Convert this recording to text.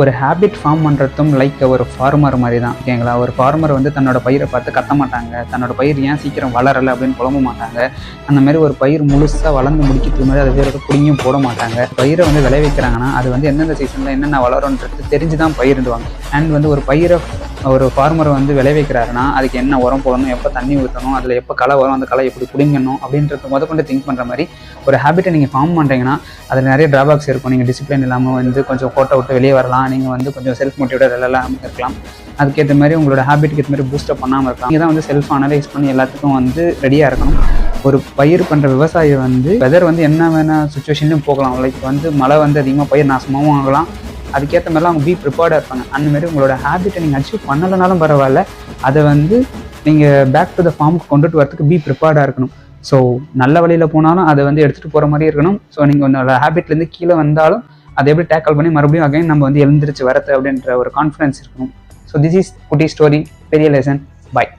ஒரு habit form பண்ணுறதும் like ஒரு ஃபார்மர் மாதிரி தான், ஓகேங்களா? ஒரு ஃபார்மர் வந்து தன்னோட பயிரை பார்த்து கத்த மாட்டாங்க, தன்னோட பயிர் ஏன் சீக்கிரம் வளரலை அப்படின்னு புலம்ப மாட்டாங்க. அந்த மாதிரி ஒரு பயிர் முழுசாக வளர்ந்து முடிக்கிறதுக்கு மாதிரி அதை வேறு பிடிங்கியும் போட மாட்டாங்க. பயிரை வந்து விளைவிக்கிறாங்கன்னா அது வந்து எந்தெந்த சீசனில் என்னென்ன வளரும்ன்றது தெரிஞ்சு தான் பயிரிடுவாங்க. அண்ட் வந்து ஒரு பயிரை ஒரு ஃபார்மர் வந்து விளைவிக்கிறாருன்னா அதுக்கு என்ன உரம் போடணும், எப்போ தண்ணி ஊற்றணும், அதில் எப்போ களை வரும், அந்த களை எப்படி பிடிங்கணும் அப்படின்றது முதற்கொண்டு திங்க் பண்ணுற மாதிரி ஒரு ஹேபிட்டை நீங்கள் ஃபார்ம் பண்ணுறீங்கன்னா அதில் நிறைய ட்ராபேக்ஸ் இருக்கும். நீங்கள் டிசிப்ளின் இல்லாமல் வந்து கொஞ்சம் கோட்டை விட்டு வெளியே வரலாம், நீங்கள் வந்து கொஞ்சம் செல்ஃப் மோட்டிவேட்டட் எல்லாம் இருக்கலாம். அதுக்கேற்ற மாதிரி உங்களோட ஹேபிட்டுக்கு ஏற்ற மாதிரி பூஸ்டப் பண்ணாமல் இருக்கலாம். நீங்கள் தான் வந்து செல்ஃப் அனலைஸ் பண்ணி எல்லாத்துக்கும் வந்து ரெடியாக இருக்கணும். ஒரு பயிர் பண்ணுற விவசாயி வந்து வெதர் வந்து என்ன வேணால் சுச்சுவேஷன்லையும் போகலாம். லைக் வந்து மழை வந்து அதிகமாக பயிர் நாசமாகவும் ஆகலாம். அதுக்கேற்ற மாதிரிலாம் அவங்க ப்ரிப்பேர்டாக இருப்பாங்க. அந்தமாரி உங்களோட ஹேபிட்டை நீங்கள் அச்சீவ் பண்ணலைனாலும் பரவாயில்ல, அதை வந்து நீங்கள் பேக் டு த ஃபார்முக்கு கொண்டுட்டு வரதுக்கு ப்ரிப்பேர்டாக இருக்கணும். ஸோ நல்ல வழியில் போனாலும் அதை வந்து எடுத்துகிட்டு போகிற மாதிரி இருக்கணும். ஸோ நீங்கள் உங்களோட ஹேபிட்லேருந்து கீழே வந்தாலும் அதை எப்படி டேக்கிள் பண்ணி மறுபடியும் அகைன் நம்ம வந்து எழுந்திரிச்சு வரது அப்படின்ற ஒரு கான்ஃபிடன்ஸ் இருக்கணும். ஸோ திஸ் இஸ் குட்டி ஸ்டோரி, பெரிய லெசன். பாய்.